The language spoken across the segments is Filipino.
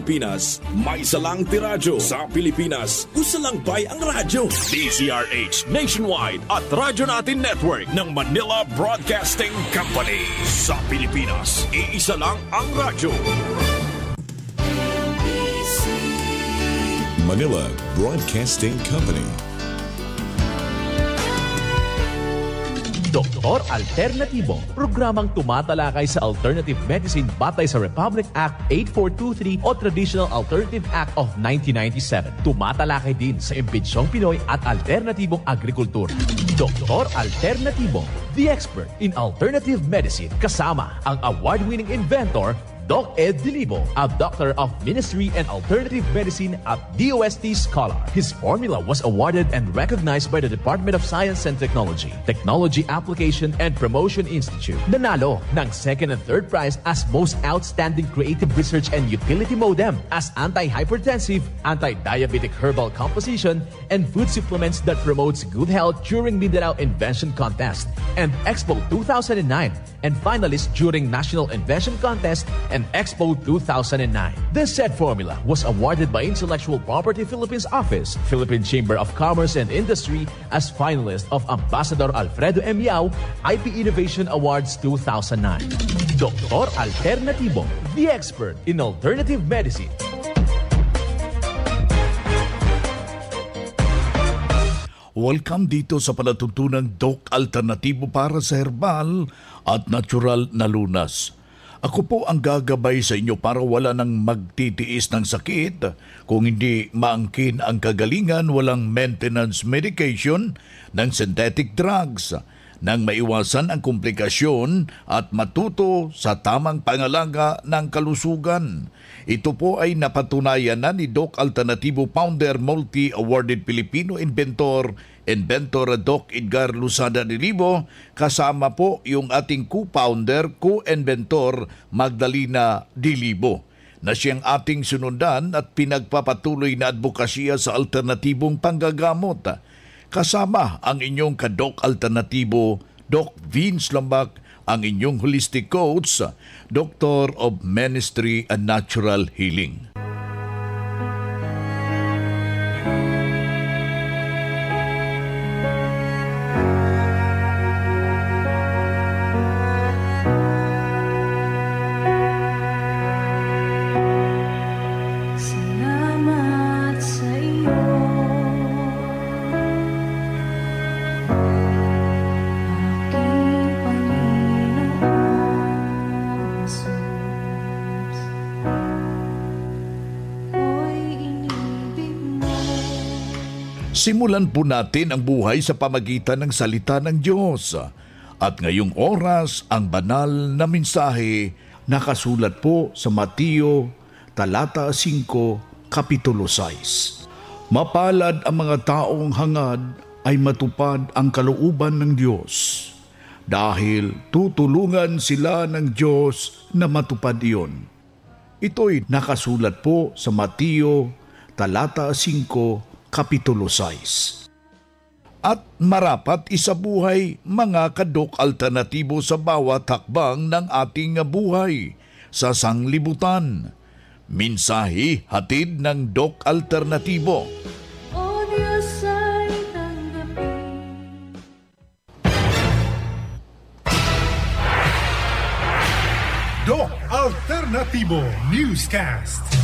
Pilipinas, may salang tiradyo. Sa Pilipinas, usalangbay ang radyo. DZRH Nationwide at Radyo Natin Network ng Manila Broadcasting Company. Sa Pilipinas, iisa lang ang radyo. Manila Broadcasting Company. Doktor Alternatibo, programang tumatalakay sa alternative medicine batay sa Republic Act 8423 o Traditional Alternative Act of 1997. Tumatalakay din sa impinsyong Pinoy at alternatibong agrikultura. Doktor Alternatibo, the expert in alternative medicine, kasama ang award-winning inventor Doc Ed Dilibo, a Doctor of Ministry and Alternative Medicine at DOST Scholar. His formula was awarded and recognized by the Department of Science and Technology, Technology Application and Promotion Institute. Nanalo ng second and third prize as Most Outstanding Creative Research and Utility Modem as Anti-Hypertensive, Anti-Diabetic Herbal Composition, and Food Supplements that promotes good health during Mindanao Invention Contest and Expo 2009, and finalist during National Invention Contest and Expo 2009. This said formula was awarded by Intellectual Property Philippines Office, Philippine Chamber of Commerce and Industry as finalist of Ambassador Alfredo M. Yao IP Innovation Awards 2009. Doktor Alternatibo, the expert in alternative medicine. Welcome dito sa palatuntunang Doc Alternatibo para sa herbal at natural na lunas. Ako po ang gagabay sa inyo para wala nang magtitiis ng sakit. Kung hindi maangkin ang kagalingan, walang maintenance medication ng synthetic drugs, nang maiwasan ang komplikasyon at matuto sa tamang pangalaga ng kalusugan. Ito po ay napatunayan na ni Doc Alternatibo Founder, Multi-Awarded Filipino Inventor Doc Edgar Luzada Dilibo, kasama po yung ating co-founder, co-inventor Magdalena Dilibo, na siyang ating sunundan at pinagpapatuloy na advokasya sa alternatibong panggagamot. Kasama ang inyong ka-Doc Alternatibo, Doc Vince Lambak, ang inyong holistic coach, Doctor of Ministry and Natural Healing. Simulan po natin ang buhay sa pamagitan ng salita ng Diyos. At ngayong oras, ang banal na mensahe nakasulat po sa Mateo, talata 5, kapitulo 6. Mapalad ang mga taong hangad ay matupad ang kalooban ng Diyos, dahil tutulungan sila ng Diyos na matupad iyon. Ito'y nakasulat po sa Mateo, talata 5, Kapitulo 6. At marapat isabuhay mga ka-Doc Alternatibo sa bawat hakbang ng ating buhay sa sanglibutan. Mensahe hatid ng Doc Alternatibo. O Diyos ay tanggapin. Doc Alternatibo Newscast.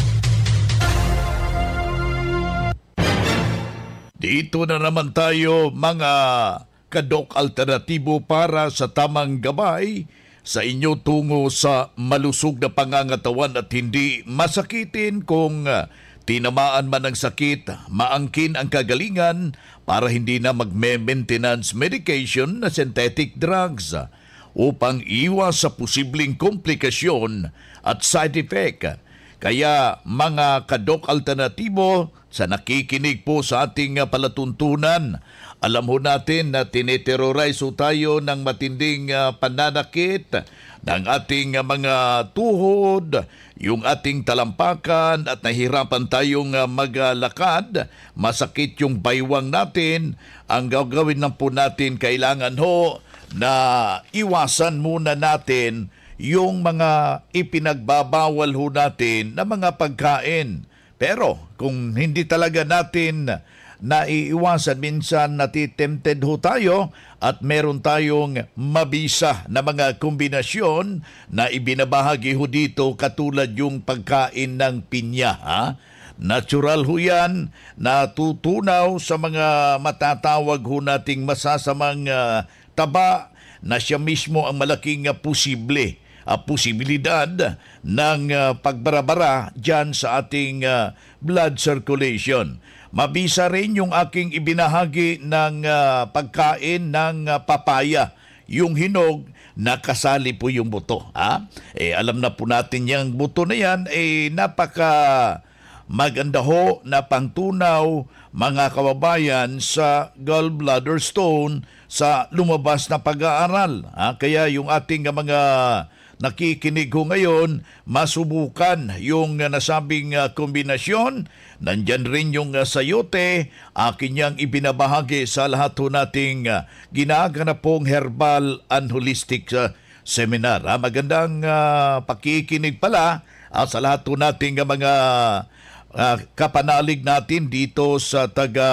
Dito na naman tayo mga ka-Doc Alternatibo para sa tamang gabay sa inyo tungo sa malusog na pangangatawan at hindi masakitin. Kung tinamaan man ng sakit, maangkin ang kagalingan para hindi na mag-maintenance medication na synthetic drugs upang iwas sa posibleng komplikasyon at side effect. Kaya mga ka-Doc Alternatibo, sa nakikinig po sa ating palatuntunan, alam ho natin na tineterrorize ho tayo ng matinding pananakit ng ating mga tuhod, yung ating talampakan at nahirapan tayong maglakad, masakit yung baywang natin. Ang gagawin lang po natin, kailangan ho na iwasan muna natin yung mga ipinagbabawal ho natin na mga pagkain. Pero kung hindi talaga natin naiiwasan, minsan natitempted ho tayo at meron tayong mabisa na mga kombinasyon na ibinabahagi ho dito, katulad yung pagkain ng pinya. Natural ho yan, natutunaw sa mga matatawag ho nating masasamang taba na siya mismo ang malaking posibilidad ng pagbarabara dyan sa ating blood circulation. Mabisa rin yung aking ibinahagi ng pagkain ng papaya, yung hinog na kasali po yung buto. Alam na po natin yung buto na yan, napaka maganda ho na pangtunaw, mga kababayan, sa gallbladder stone sa lumabas na pag-aaral. Kaya yung ating mga nakikinig ho ngayon, masubukan yung nasabing kombinasyon. Nandyan rin yung sayote, akin niyang ibinabahagi sa lahat ho nating ginaganap pong Herbal and Holistic Seminar. Magandang pakikinig pala sa lahat ho nating mga kapanalig natin dito sa taga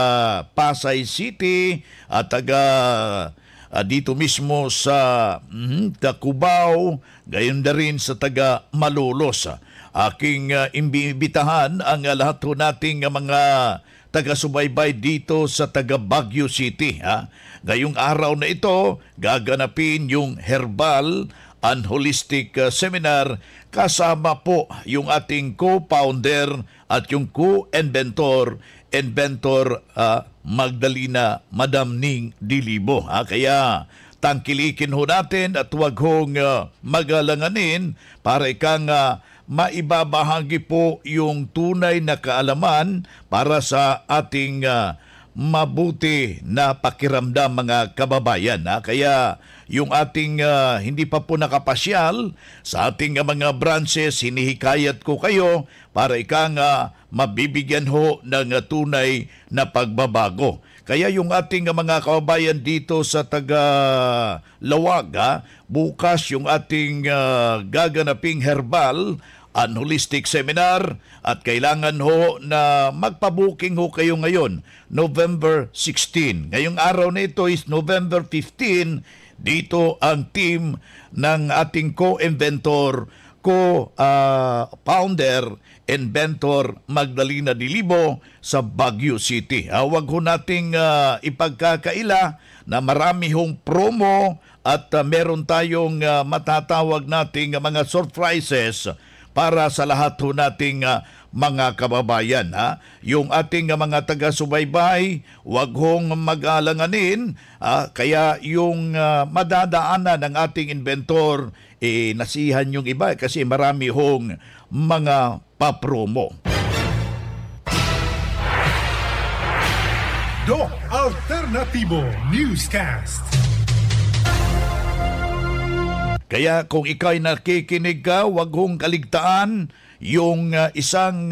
Pasay City at taga dito mismo sa Cubao, gayon na rin sa taga Malolos. Aking imbitahan ang lahat ho nating mga taga-subaybay dito sa taga Baguio City. Ngayong araw na ito, gaganapin yung Herbal and Holistic Seminar, kasama po yung ating co-founder at yung co-inventor, Magdalena Madam Ning Dilibo. Kaya tangkilikin ho natin at huwag hong magalanganin para ikang maibabahagi po yung tunay na kaalaman para sa ating mabuti na pakiramdam, mga kababayan. Kaya yung ating hindi pa po nakapasyal sa ating mga branches, hinihikayat ko kayo para ikang mabibigyan ho ng tunay na pagbabago. Kaya yung ating mga kababayan dito sa taga Lawag, bukas yung ating gaganaping Herbal and Holistic Seminar, at kailangan ho na magpabuking ho kayo ngayon, November 16. Ngayong araw na ito is November 15. Dito ang team ng ating co-inventor, co-founder, inventor Magdalena Dilibo sa Baguio City. Huwag ho nating ipagkakaila na marami hong promo at meron tayong matatawag nating mga surprises para sa lahat ho nating mga kababayan. Yung ating mga taga-subaybay, huwag hong mag-alanganin, kaya yung madadaanan ng ating inventor, nasihan yung iba kasi marami hong mga papromo. Doc Alternativo Newscast. Kaya kung ikaw'y nakikinig ka, huwag hong kaligtaan yung isang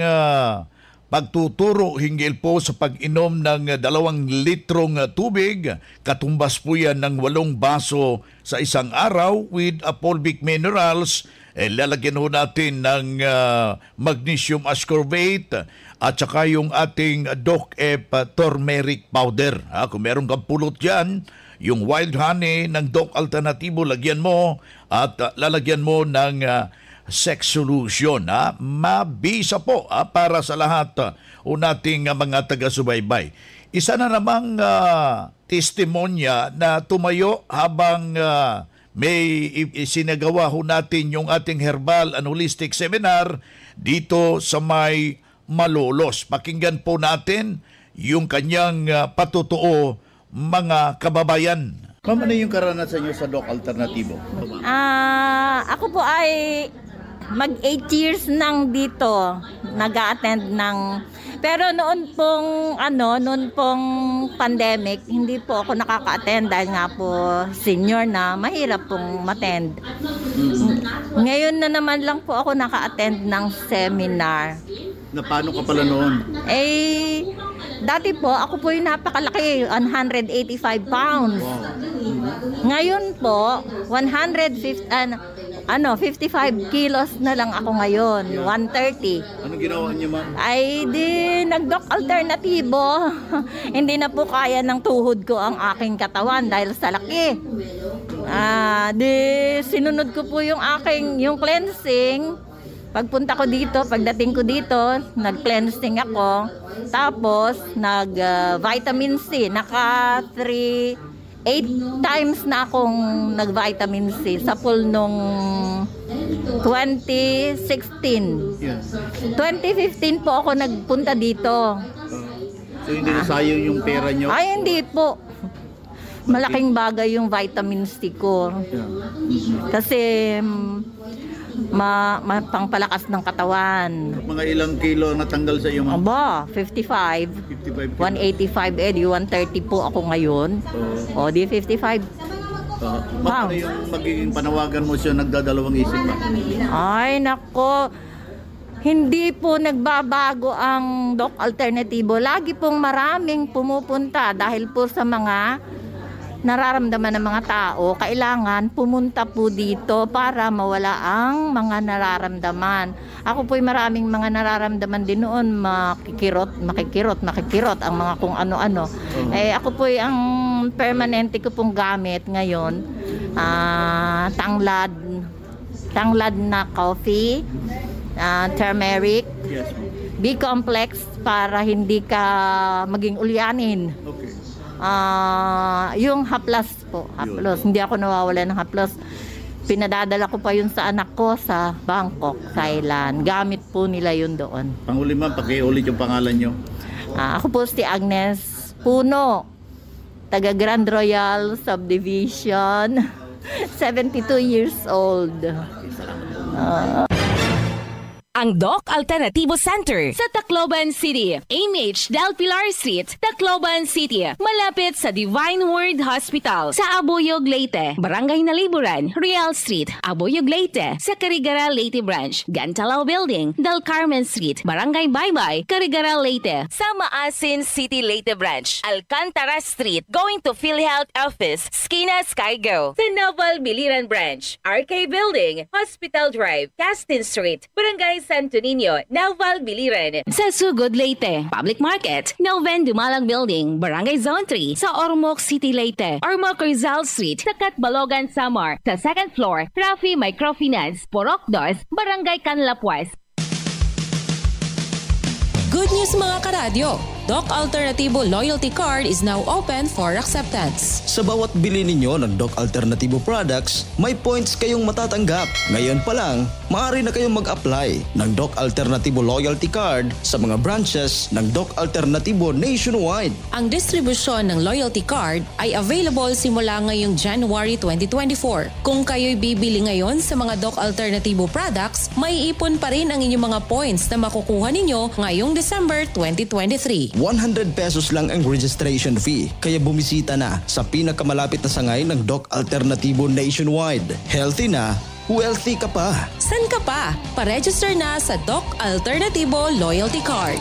pagtuturo hinggil po sa pag-inom ng 2 litrong tubig. Katumbas po yan ng 8 baso sa isang araw with fulvic minerals. Lalagyan ho natin ng magnesium ascorbate at saka yung ating Doc F turmeric powder. Kung meron kang pulot dyan, yung wild honey ng Doc Alternativo, lagyan mo at lalagyan mo ng sex solution. Mabisa po para sa lahat o nating mga taga-subaybay. Isa na namang testimonya na tumayo habang may isinagawa ho natin yung ating Herbal and Holistic Seminar dito sa may Malolos. Pakinggan po natin yung kanyang patutuo, mga kababayan. Ma'am, ano yung karanasan niyo sa Doc Alternativo? Ako po ay mag-8 years nang dito nag-a-attend ng, pero noon pong pandemic, hindi po ako nakaka-attend dahil nga po senior na, mahirap pong ma-attend. Ngayon na naman lang po ako naka-attend ng seminar. Na paano ka pala noon? Dati po, ako po yung napakalaki, 185 pounds. Ngayon po, 55 kilos na lang ako ngayon, 130. Anong ginawa niyo, ma'am? Ay, di, nag-doc alternatibo. Hindi na po kaya ng tuhod ko ang aking katawan dahil sa laki. Di, sinunod ko po yung cleansing. Pagpunta ko dito, pagdating ko dito, nag-cleansing ako. Tapos, nag-vitamin C. 8 times na akong nag-vitamin C sa pool nung 2016. 2015 po ako nagpunta dito. So hindi nasayang yung pera nyo? Ay, hindi po. Malaking bagay yung vitamin C ko. Kasi pangpalakas ng katawan. Mga ilang kilo natanggal sa iyo, ma'am? Aba, 55. 185 di 130 po ako ngayon. O di 55. Bakit yung magiging panawagan mo siya nagdadalawang isip ba? Ay, nako. Hindi po nagbabago ang Doc Alternatibo. Lagi pong maraming pumupunta dahil po sa mga nararamdaman ng mga tao. Kailangan pumunta po dito para mawala ang mga nararamdaman. Ako po'y maraming mga nararamdaman din noon. Makikirot ang mga kung ano-ano. Ako po'y ang permanente ko pong gamit ngayon. Tanglad na coffee. Turmeric, B-complex para hindi ka maging ulyanin. Okay. Yung haplas po, haplos. Hindi ako nawawala ng haplos. Pinadadala ko pa yun sa anak ko sa Bangkok, Thailand. Gamit po nila yun doon. Panghuli, ma'am, pakiulit yung pangalan nyo. Ako po si Agnes Puno, taga Grand Royal Subdivision, 72 years old. Ang Doc Alternatibo Center sa Tacloban City, AMH Del Pilar Street, Tacloban City, malapit sa Divine Word Hospital sa Abuyog, Leyte, Barangay Naliburan, Real Street, Abuyog, Leyte, sa Carigara, Leyte Branch, Gantalao Building, Del Carmen Street, Barangay Baybay, Carigara, Leyte, sa Maasin City, Leyte Branch, Alcantara Street, going to PhilHealth Office, Skina Skygo, sa Naval Biliran Branch, RK Building, Hospital Drive, Castin Street, Barangay Santo Niño, Naval Biliran, sa Sugod, Leyte, Public Market, Noven Dumalang Building, Barangay Zone 3, sa Ormoc City, Leyte, Ormoc Rizal Street, sa Catbalogan, Samar, sa second floor, Rafi Microfinance, Porok 2, Barangay Canlapuas. Good news mga karadyo! Doc Alternatibo Loyalty Card is now open for acceptance. Sa bawat bili ninyo ng Doc Alternatibo products, may points kayong matatanggap. Ngayon pa lang, maaari na kayong mag-apply ng Doc Alternatibo Loyalty Card sa mga branches ng Doc Alternatibo nationwide. Ang distribusyon ng Loyalty Card ay available simula ngayong January 2024. Kung kayo'y bibili ngayon sa mga Doc Alternatibo products, may ipon pa rin ang inyong mga points na makukuha ninyo ngayong December 2023. 100 pesos lang ang registration fee, kaya bumisita na sa pinakamalapit na sangay ng Doc Alternatibo nationwide. Healthy na, wealthy ka pa. San ka pa? Pa-register na sa Doc Alternatibo Loyalty Card.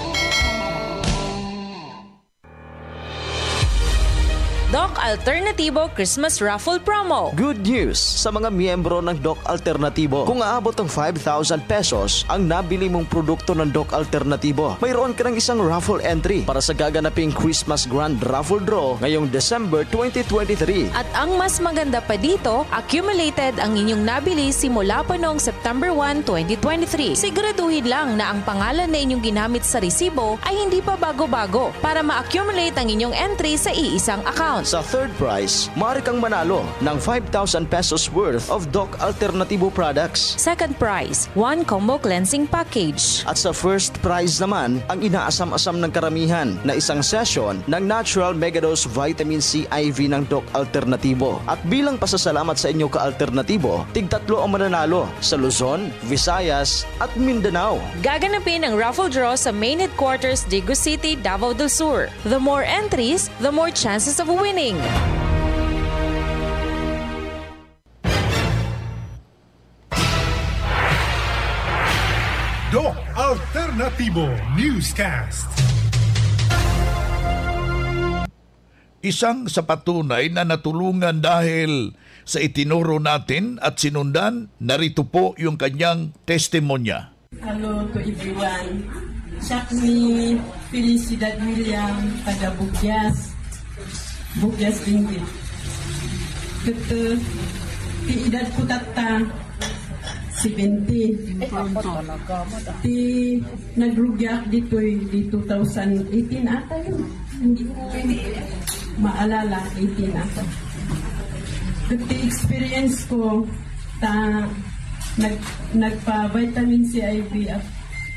Doc Alternatibo Christmas Raffle Promo. Good news sa mga miyembro ng Doc Alternatibo. Kung aabot ng 5,000 pesos ang nabili mong produkto ng Doc Alternatibo, mayroon ka ng isang raffle entry para sa gaganaping Christmas Grand Raffle Draw ngayong December 2023. At ang mas maganda pa dito, accumulated ang inyong nabili simula pa noong September 1, 2023. Siguraduhin lang na ang pangalan na inyong ginamit sa resibo ay hindi pa bago-bago para ma-accumulate ang inyong entry sa iisang account. Sa third prize, maaari kang manalo ng 5,000 pesos worth of Doc Alternatibo products. Second prize, 1 combo cleansing package. At sa first prize naman, ang inaasam-asam ng karamihan na isang session ng Natural Megadose Vitamin C IV ng Doc Alternatibo. At bilang pasasalamat sa inyo ka-alternatibo, tig-tatlo ang mananalo sa Luzon, Visayas at Mindanao. Gaganapin ang raffle draw sa main headquarters Digo City, Davao del Sur. The more entries, the more chances of winning. Doc Alternatibo Newscast. Isang sa patunay na natulungan dahil sa itinuro natin at sinundan. Narito po yung kanyang testimonya. Hello to everyone. Siya ni Felicidad William, taga Bugyas Benguet. Kata, ti edad ko tata 70. Ti nagrugyak dito di 2018 ata yun. Hindi ko maalala, 18 ata. Kati experience ko, nagpa-vitamin C IV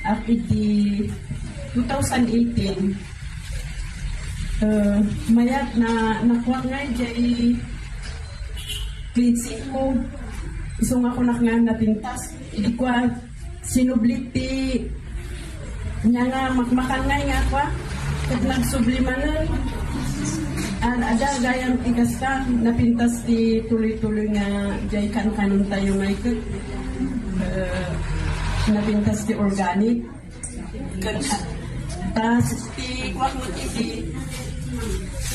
after di 2018. Mayat na nakuha nga dyan cleansing mo. Isong ako nakngan natintas. Hindi ko sinublit ti niya nga makmakangay nga ako. At nagsublimanan. Ada gayang tigas ka. Napintas ti tuloy-tuloy nga jay kan-kanon tayo nga ikot. Napintas ti organic. Tas ti kwak mo ti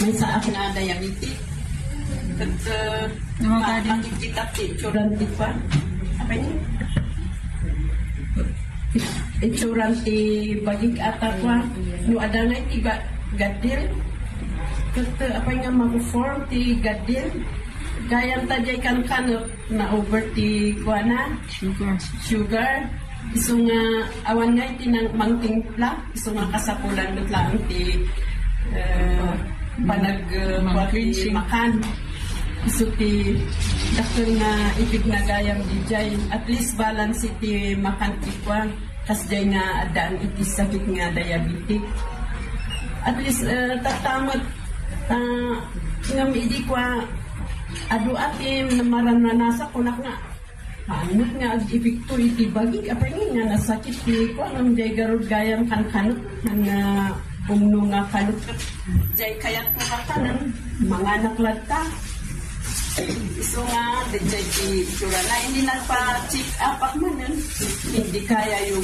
may saak na diabetes. At makikita ti tsuranti pa. Apa niya? Itsuranti bagig ata pa. No ada nga ti gadil. Apa nga mag-form ti gadil. Gayang tajay kan-kanot na over ti kuana. Sugar. Iso nga awan nga iti ng mangtimpla. Iso nga kasapulan lang ti makan. Iso ti doktor nga ibig na gayang dijay. At least balance iti makan ikwa. Kasjay nga adaan iti sakit nga diabetic. At least tatamot nga miidi kwa adu atim na marananasa kunak nga. Anot nga ag-epekto iti bagig. Apa nga nasakit ti kwa ng jay garod gayang kan-kanot nga umno nga kanot. Jay kayat ko kakanan mga naklata. Iso nga, jay ti tsura na hindi nagpa-check up akmanan. Hindi kaya yung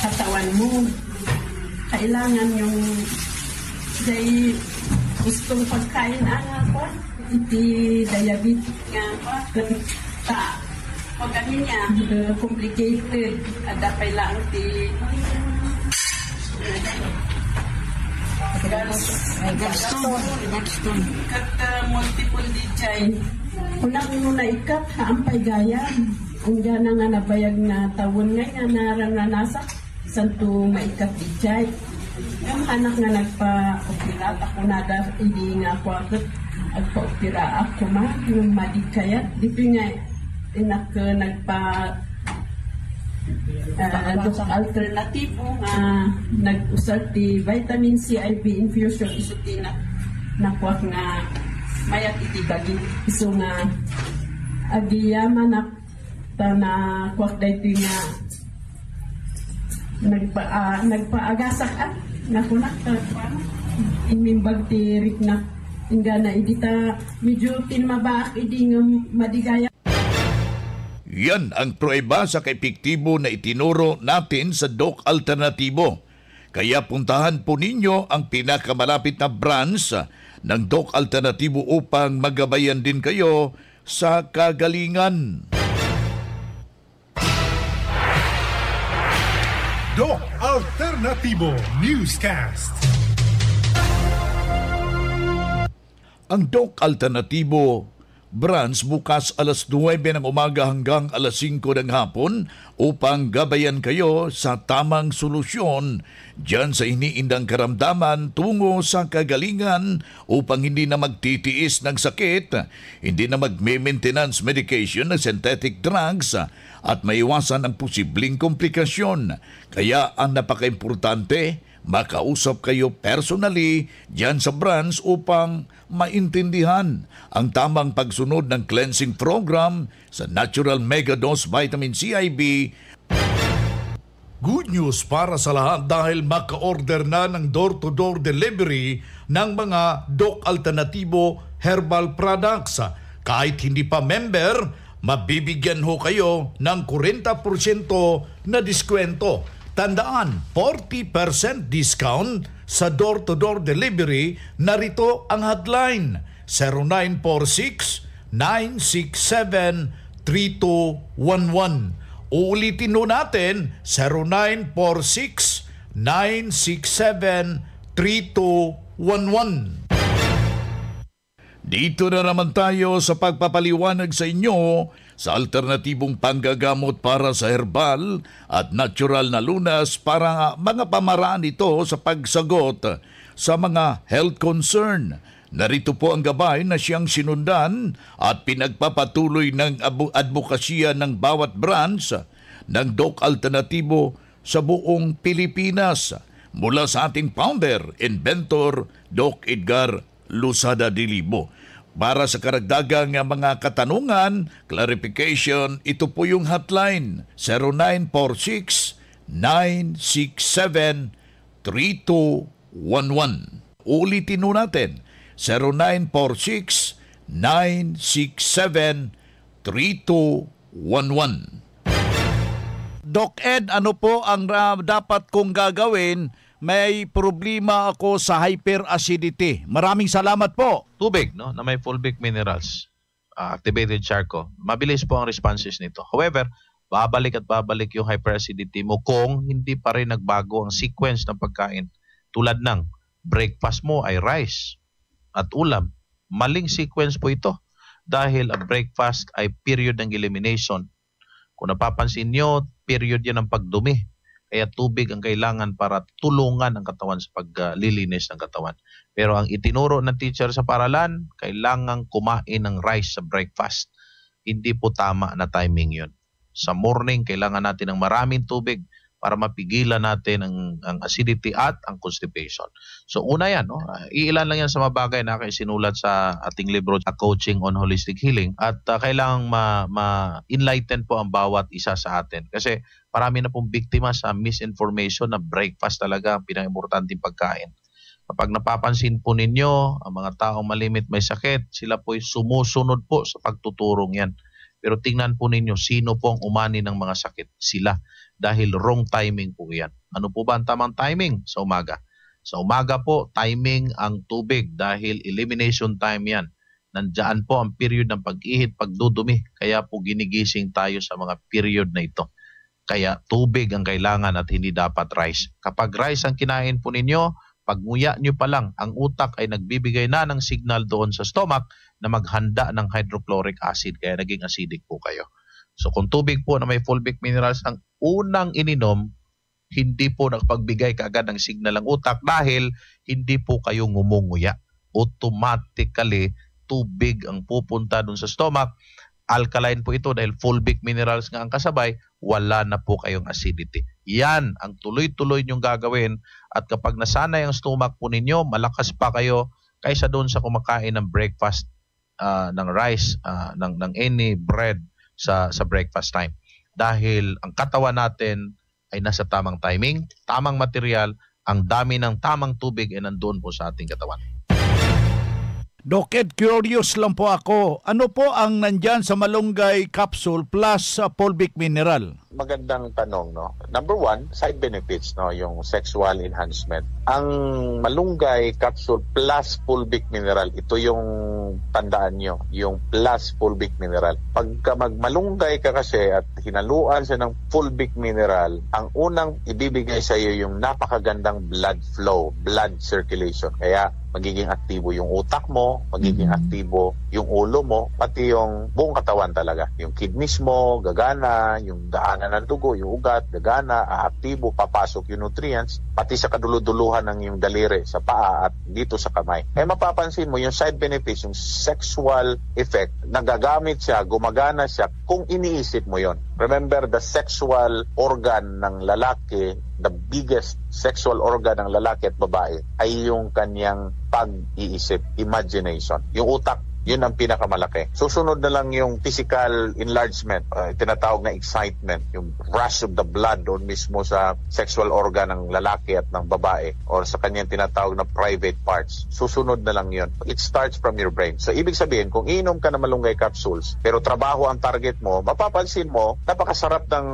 katawan mo. Kailangan yung jay gustong pagkain ako. Iti diabetic nga pa. Pag ano niya, complicated. Ada pa lang ti gallstone. Kata multiple dijay. Unang muna ikat, haampay gayam. Kung dyan nga nabayag na tawon nga naranasak, santo maikat dijay. Yung anak nga nagpa-opera, ako nada, hindi nga ako agpa-opera ako yung madikayat. Dito nga, alternatibo nga nag-usap ti vitamin C IV infusion iso ti nakuha nga mayat iti bagi iso nga agiyaman na kuha dito nga nagpaagasak nakunak imimbag ti riknak inga na idita medyo tinmabaak idi nga madigaya. Yan ang prueba sa kaepektibo na itinuro natin sa Doc Alternatibo. Kaya puntahan po ninyo ang pinakamalapit na branch ng Doc Alternatibo upang magabayan din kayo sa kagalingan. Doc Alternatibo Newscast. Ang Doc Alternatibo branch bukas alas 9 ng umaga hanggang alas 5 ng hapon upang gabayan kayo sa tamang solusyon dyan sa iniindang karamdaman tungo sa kagalingan upang hindi na magtitiis ng sakit, hindi na magme-maintenance medication ng synthetic drugs at maiwasan ang posibleng komplikasyon. Kaya ang napaka-importante, makausap kayo personally dyan sa branch upang maintindihan ang tamang pagsunod ng cleansing program sa Natural Megadose Vitamin C IV. Good news para sa lahat dahil maka-order na ng door-to-door delivery ng mga Doc Alternatibo herbal products. Kahit hindi pa member, mabibigyan ho kayo ng 40% na diskwento. Tandaan, 40% discount sa door-to-door delivery. Narito ang hotline 0946-967-3211. Uulitin ho natin, 0946-967-3211. Dito na naman tayo sa pagpapaliwanag sa inyo sa alternatibong panggagamot para sa herbal at natural na lunas para mga pamaraan ito sa pagsagot sa mga health concern. Narito po ang gabay na siyang sinundan at pinagpapatuloy ng advokasya ng bawat branch ng Doc Alternatibo sa buong Pilipinas. Mula sa ating founder, inventor, Doc Edgar Lusada Dilibo. Para sa karagdagang mga katanungan, clarification, ito po yung hotline 0946-967-3211. Ulitin nun natin 0946-967-3211. Doc Ed, ano po ang dapat kong gagawin? May problema ako sa hyperacidity. Maraming salamat po. Tubig, no, na may fulvic minerals, activated charcoal. Mabilis po ang responses nito. However, babalik at babalik yung hyperacidity mo kung hindi pa rin nagbago ang sequence ng pagkain. Tulad ng breakfast mo ay rice at ulam. Maling sequence po ito dahil ang breakfast ay period ng elimination. Kung napapansin nyo, period yan ng pagdumi. Kaya tubig ang kailangan para tulungan ang katawan sa paglilinis ng katawan. Pero ang itinuro ng teacher sa paralan, kailangan kumain ng rice sa breakfast. Hindi po tama na timing yun. Sa morning, kailangan natin ng maraming tubig para mapigilan natin ang acidity at ang constipation. So una yan, no? Iilan lang yan sa mga bagay na sinulat sa ating libro, A Coaching on Holistic Healing. At kailangang ma-enlighten po ang bawat isa sa atin. Kasi marami na pong biktima sa misinformation na breakfast talaga ang pinaka-importanting pagkain. Kapag napapansin po ninyo, ang mga taong malimit may sakit, sila po'y sumusunod po sa pagtuturong yan. Pero tingnan po ninyo, sino po ang umani ng mga sakit? Sila. Dahil wrong timing po yan. Ano po ba ang tamang timing? Sa umaga. Sa umaga po, timing ang tubig dahil elimination time yan. Nandiyan po ang period ng pag-ihit, pagdudumi. Kaya po ginigising tayo sa mga period na ito. Kaya tubig ang kailangan at hindi dapat rice. Kapag rice ang kinain po ninyo, pagmuya nyo pa lang, ang utak ay nagbibigay na ng signal doon sa stomach na maghanda ng hydrochloric acid. Kaya naging acidic po kayo. So kung tubig po na may fulvic minerals ang unang ininom, hindi po nakapagbigay kaagad ng signal ang utak dahil hindi po kayo ngumunguya. Automatically, tubig ang pupunta dun sa stomach. Alkaline po ito dahil fulvic minerals nga ang kasabay, wala na po kayong acidity. Yan ang tuloy-tuloy nyong gagawin at kapag nasanay ang stomach po ninyo, malakas pa kayo kaysa doon sa kumakain ng breakfast, ng rice, ng any bread sa breakfast time. Dahil ang katawan natin ay nasa tamang timing, tamang material, ang dami ng tamang tubig ay nandoon po sa ating katawan. Doc Ed, curious lang po ako. Ano po ang nandyan sa malunggay capsule plus fulvic mineral? Magandang tanong, no? Number one, side benefits, no? Yung sexual enhancement. Ang malunggay capsule plus fulvic mineral, ito yung tandaan nyo, yung plus fulvic mineral. Pagka magmalunggay ka kasi at hinaluan siya ng fulvic mineral, ang unang ibibigay sa iyo yung napakagandang blood flow, blood circulation. Kaya magiging aktibo yung utak mo, magiging aktibo yung ulo mo, pati yung buong katawan talaga. Yung kidneys mo, gagana, yung daanan ng dugo, yung ugat, gagana, aaktibo, papasok yung nutrients, pati sa kaduluduluhan ng yung daliri sa paa at dito sa kamay. Kaya mapapansin mo, yung side benefits, yung sexual effect, nagagamit siya, gumagana siya, kung iniisip mo yon. Remember, the sexual organ ng lalaki, the biggest sexual organ ng lalaki at babae ay yung kanyang pag-iisip, imagination. Yung utak, yun ang pinakamalaki. Susunod na lang yung physical enlargement, tinatawag na excitement, yung rush of the blood doon mismo sa sexual organ ng lalaki at ng babae or sa kanyang tinatawag na private parts. Susunod na lang yun. It starts from your brain. So ibig sabihin, kung inom ka ng malunggay capsules pero trabaho ang target mo, mapapansin mo, napakasarap ng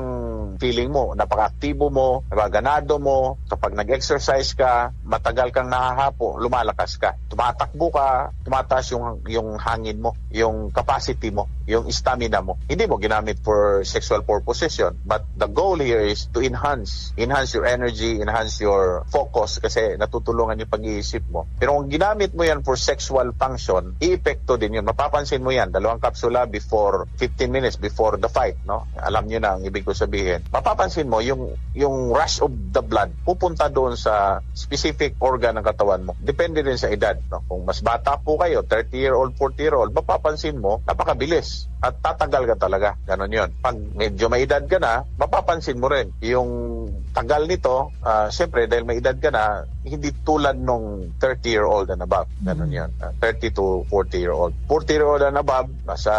ang feeling mo, napaka-aktibo mo, napaganado mo, kapag nag-exercise ka, matagal kang nahahapo, lumalakas ka. Tumatakbo ka, tumataas yung hangin mo, yung capacity mo, yung stamina mo. Hindi mo ginamit for sexual purposes yun. But the goal here is to enhance your energy, enhance your focus kasi natutulungan yung pag-iisip mo. Pero kung ginamit mo yan for sexual function, i-epekto din yun. Mapapansin mo yan, 2 kapsula before 15 minutes before the fight, no? Alam nyo na ang ibig ko sabihin. Mapapansin mo yung rush of the blood pupunta doon sa specific organ ng katawan mo. Depende din sa edad, no? Kung mas bata po kayo, 30-year-old, 40-year-old, mapapansin mo, napakabilis at tatagal ka talaga. Ganon yun. Pag medyo may edad ka na, mapapansin mo rin yung tagal nito, siyempre dahil may edad ka na, hindi tulad nung 30-year-old and above. Ganon yun. 30 to 40-year-old. 40-year-old and above, nasa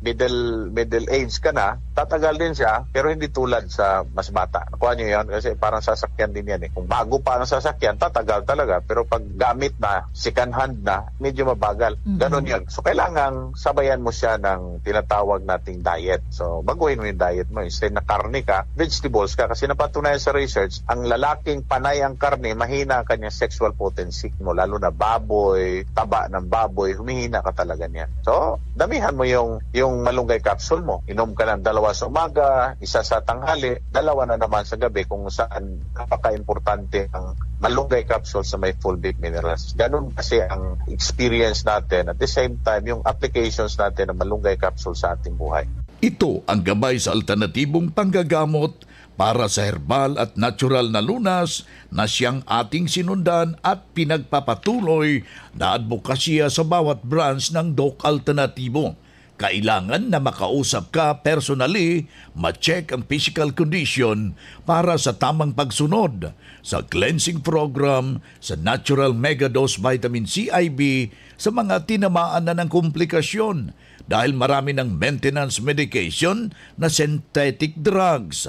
middle age ka na, tatagal din siya, pero hindi tulad sa mas bata. Nakuha nyo yun? Kasi parang sasakyan din yan eh. Kung bago pa ang sasakyan, tatagal talaga. Pero pag gamit na, second hand na, medyo mabagal. Ganon yun. So, kailangan sabayan mo siya ng tinatawag nating diet. So, baguhin mo yung diet mo. Instead na karne ka, vegetables ka. Kasi napatunayan sa research, ang lalaking panay ang karne, mahina ang kanyang sexual potency mo. Lalo na baboy, taba ng baboy, humihina ka talaga niya. So, damihan mo yung malunggay capsule mo. Inom ka ng 2 sa umaga, 1 sa tanghali, 2 na naman sa gabi kung saan napaka-importante ang malunggay capsule sa may full big minerals. Ganun kasi ang experience natin. At the same time, yung applications natin ng malunggay capsule sa ating buhay. Ito ang gabay sa alternatibong panggagamot para sa herbal at natural na lunas na siyang ating sinundan at pinagpapatuloy na advokasya sa bawat branch ng Doc Alternatibo. Kailangan na makausap ka personally, ma-check ang physical condition para sa tamang pagsunod sa cleansing program sa Natural Megadose Vitamin C IV sa mga tinamaan na ng komplikasyon dahil marami ng maintenance medication na synthetic drugs.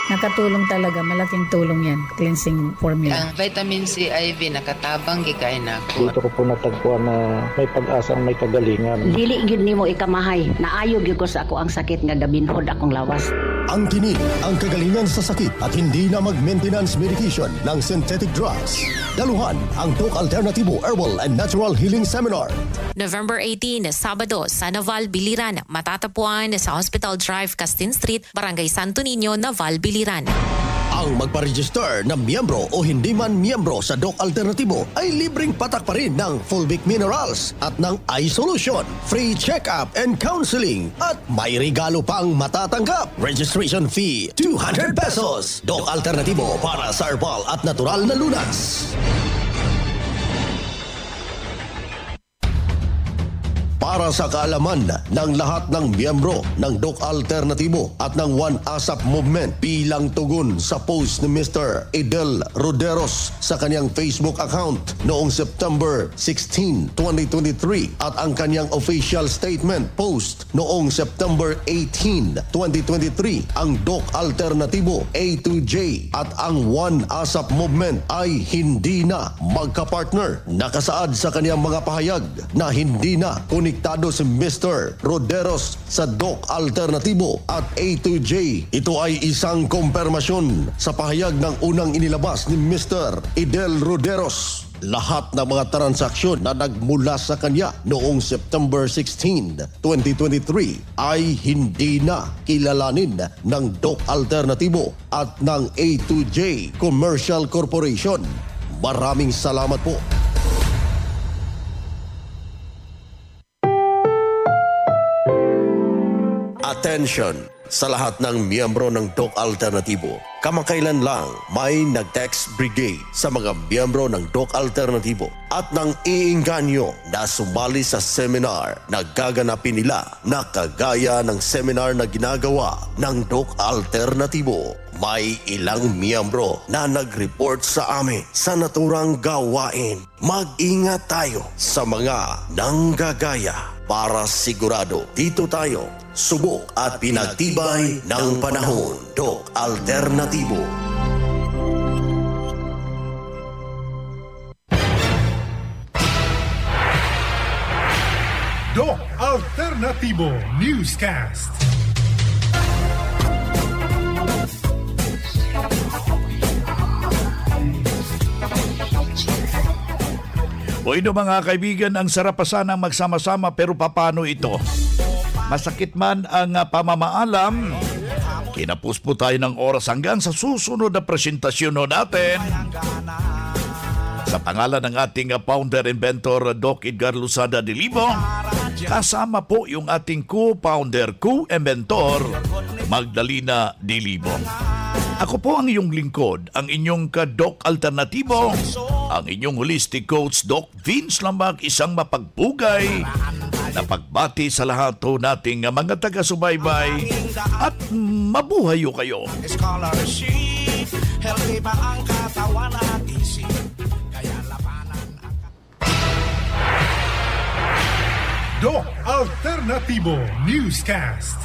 Nakatulong talaga, malaking tulong yan, cleansing formula. Ang vitamin C IV nakatabang gikay na ako. Dito ko po natagpuan na may pag-asang may kagalingan. Dili gyud nimo ikamahay, naayo gyud ko sa ako ang sakit nga gabinhod akong lawas. Ang tinig, ang kagalingan sa sakit at hindi na mag-maintenance medication ng synthetic drugs. Daluhan ang Doc Alternatibo Herbal and Natural Healing Seminar. November 18, Sabado, sa Naval, Biliran. Matatapuan sa Hospital Drive, Castin Street, Barangay Santo Niño, Naval, Biliran. Ang magpa-register na miyembro o hindi man miyembro sa Doc Alternatibo ay libreng patak pa rin ng Fulvic Minerals at ng iSolution, free check-up and counseling at may regalo pang matatanggap. Registration fee, 200 pesos. Doc Alternatibo para sa herbal at natural na lunas. Para sa kaalaman ng lahat ng miyembro ng Doc Alternatibo at ng One ASAP Movement bilang tugon sa post ni Mr. Idel Roderos sa kanyang Facebook account noong September 16, 2023 at ang kanyang official statement post noong September 18, 2023, ang Doc Alternatibo A to J at ang One ASAP Movement ay hindi na magkapartner. Nakasaad sa kanyang mga pahayag na hindi na konektado si Mr. Roderos sa Doc Alternatibo at A2J. Ito ay isang kumpirmasyon sa pahayag ng unang inilabas ni Mr. Idel Roderos. Lahat ng mga transaksyon na nagmula sa kanya noong September 16, 2023 ay hindi na kilalanin ng Doc Alternatibo at ng A2J Commercial Corporation. Maraming salamat po. Attention sa lahat ng miyembro ng Doc Alternatibo. Kamakailan lang may nag-text brigade sa mga miyembro ng Doc Alternatibo at nang iinganyo na sumali sa seminar na gaganapin nila na kagaya ng seminar na ginagawa ng Doc Alternatibo. May ilang miyembro na nag-report sa amin sa naturang gawain. Mag-ingat tayo sa mga nanggagaya para sigurado dito tayo subok at pinagtibay ng panahon. Doc Alternatibo. Doc Alternatibo Newscast. Bueno mga kaibigan, ang sarap pa sanang magsama-sama pero paano ito? Masakit man ang pamamaalam, kinapos po tayo ng oras hanggang sa susunod na presentasyon natin. Sa pangalan ng ating founder inventor Doc Edgar Luzada Dilibo, kasama po yung ating co-founder, co-inventor Magdalena Dilibo. Ako po ang iyong lingkod, ang inyong ka-Doc Alternatibo, ang inyong holistic coach Doc Vince Lamag, isang mapagpugay na pagbati sa lahat po nating mga taga-subaybay at mabuhay kayo. Healthy ba ang katawan at isip? Kaya labanan ang... Doc Alternativo Newscast.